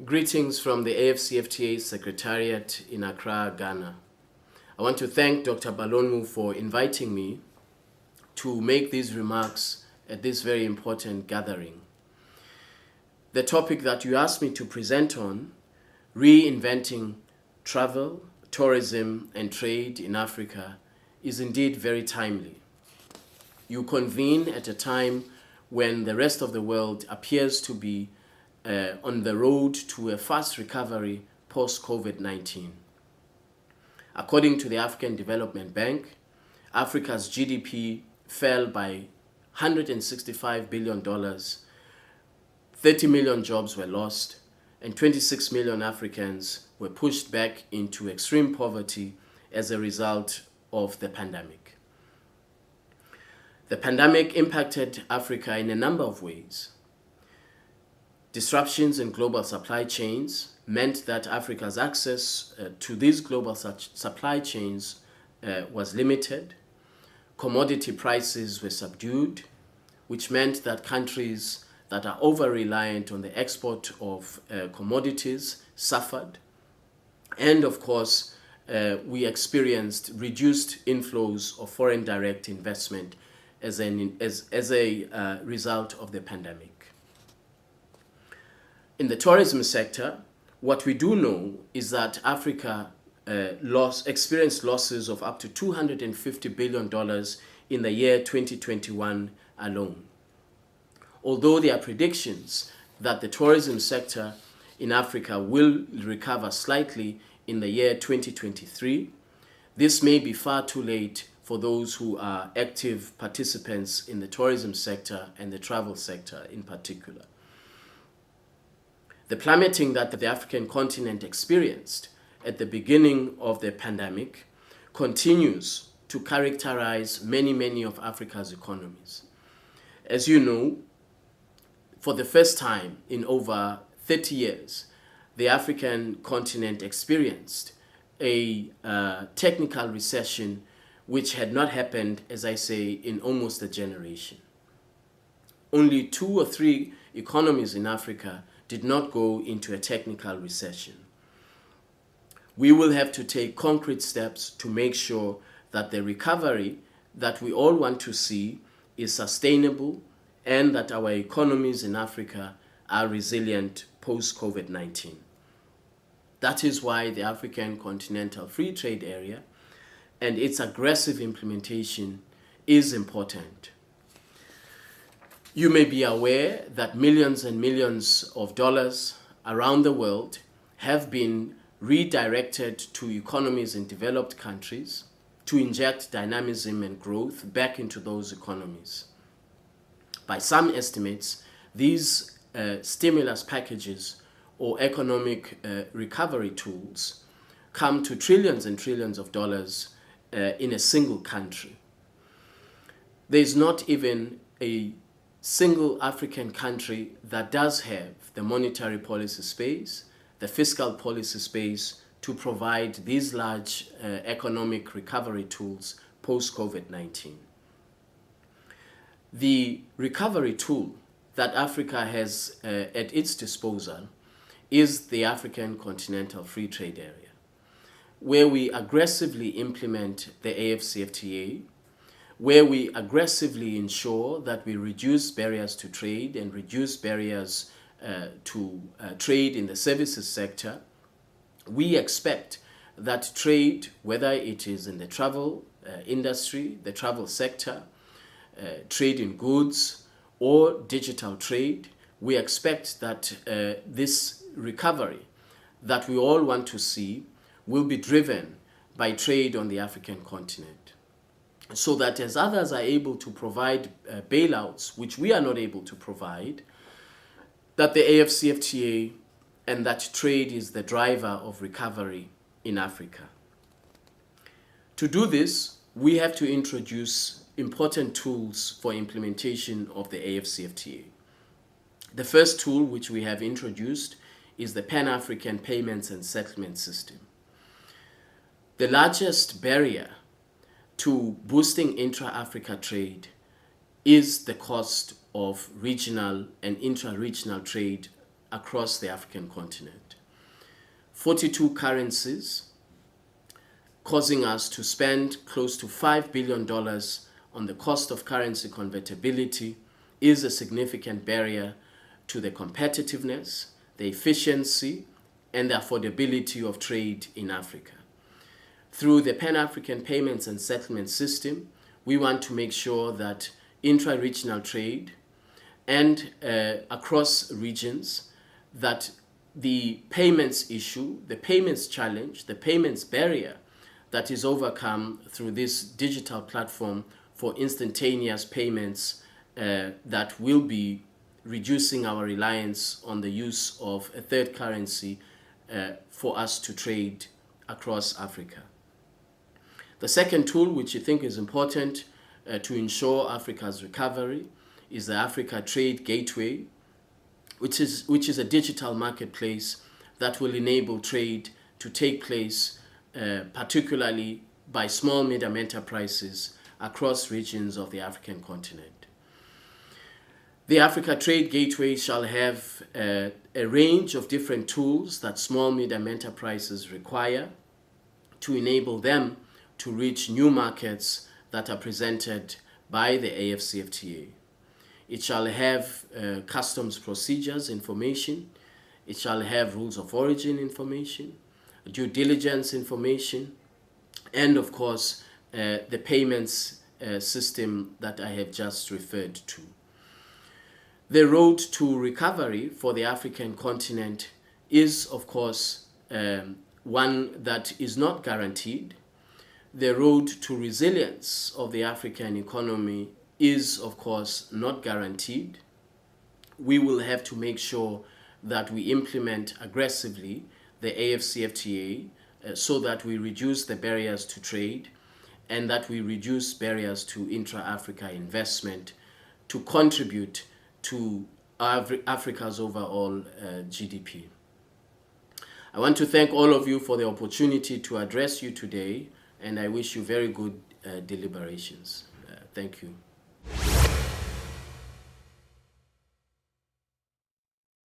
Greetings from the AfCFTA Secretariat in Accra, Ghana. I want to thank Dr. Balonu for inviting me to make these remarks at this very important gathering. The topic that you asked me to present on, reinventing travel, tourism and trade in Africa, is indeed very timely. You convene at a time when the rest of the world appears to be on the road to a fast recovery post-COVID-19. According to the African Development Bank, Africa's GDP fell by $165 billion, 30 million jobs were lost, and 26 million Africans were pushed back into extreme poverty as a result of the pandemic. The pandemic impacted Africa in a number of ways. Disruptions in global supply chains meant that Africa's access to these global supply chains was limited. Commodity prices were subdued, which meant that countries that are over-reliant on the export of commodities suffered. And of course, we experienced reduced inflows of foreign direct investment as a result of the pandemic. In the tourism sector, what we do know is that Africa experienced losses of up to $250 billion in the year 2021 alone. Although there are predictions that the tourism sector in Africa will recover slightly in the year 2023, this may be far too late for those who are active participants in the tourism sector and the travel sector in particular. The plummeting that the African continent experienced at the beginning of the pandemic continues to characterize many of Africa's economies. As you know, for the first time in over 30 years, the African continent experienced a technical recession which had not happened, as I say, in almost a generation. Only 2 or 3 economies in Africa did not go into a technical recession. We will have to take concrete steps to make sure that the recovery that we all want to see is sustainable and that our economies in Africa are resilient post-COVID-19. That is why the African Continental Free Trade Area and its aggressive implementation is important. You may be aware that millions and millions of dollars around the world have been redirected to economies in developed countries to inject dynamism and growth back into those economies. By some estimates, these stimulus packages or economic recovery tools come to trillions and trillions of dollars in a single country. There is not even a single African country that does have the monetary policy space, the fiscal policy space to provide these large economic recovery tools post-COVID-19. The recovery tool that Africa has at its disposal is the African Continental Free Trade Area, where we aggressively implement the AfCFTA, where we aggressively ensure that we reduce barriers to trade and reduce barriers to trade in the services sector. We expect that trade, whether it is in the travel industry, the travel sector, trade in goods, or digital trade, we expect that this recovery that we all want to see will be driven by trade on the African continent. So that as others are able to provide bailouts, which we are not able to provide, that the AfCFTA and that trade is the driver of recovery in Africa. To do this, we have to introduce important tools for implementation of the AfCFTA. The first tool which we have introduced is the Pan-African Payments and Settlement System. The largest barrier to boosting intra-Africa trade is the cost of regional and intra-regional trade across the African continent. 42 currencies, causing us to spend close to $5 billion on the cost of currency convertibility, is a significant barrier to the competitiveness, the efficiency, and the affordability of trade in Africa. Through the Pan-African Payments and Settlement System, we want to make sure that intra-regional trade and across regions, that the payments issue, the payments challenge, the payments barrier that is overcome through this digital platform for instantaneous payments that will be reducing our reliance on the use of a third currency for us to trade across Africa. The second tool, which I think is important to ensure Africa's recovery, is the Africa Trade Gateway, which is a digital marketplace that will enable trade to take place, particularly by small medium enterprises across regions of the African continent. The Africa Trade Gateway shall have a range of different tools that small medium enterprises require to enable them to reach new markets that are presented by the AfCFTA. It shall have customs procedures information. It shall have rules of origin information, due diligence information, and of course the payments system that I have just referred to. The road to recovery for the African continent is, of course, one that is not guaranteed. The road to resilience of the African economy is, of course, not guaranteed. We will have to make sure that we implement aggressively the AfCFTA so that we reduce the barriers to trade and that we reduce barriers to intra-Africa investment to contribute to Africa's overall GDP. I want to thank all of you for the opportunity to address you today, and I wish you very good deliberations. Thank you.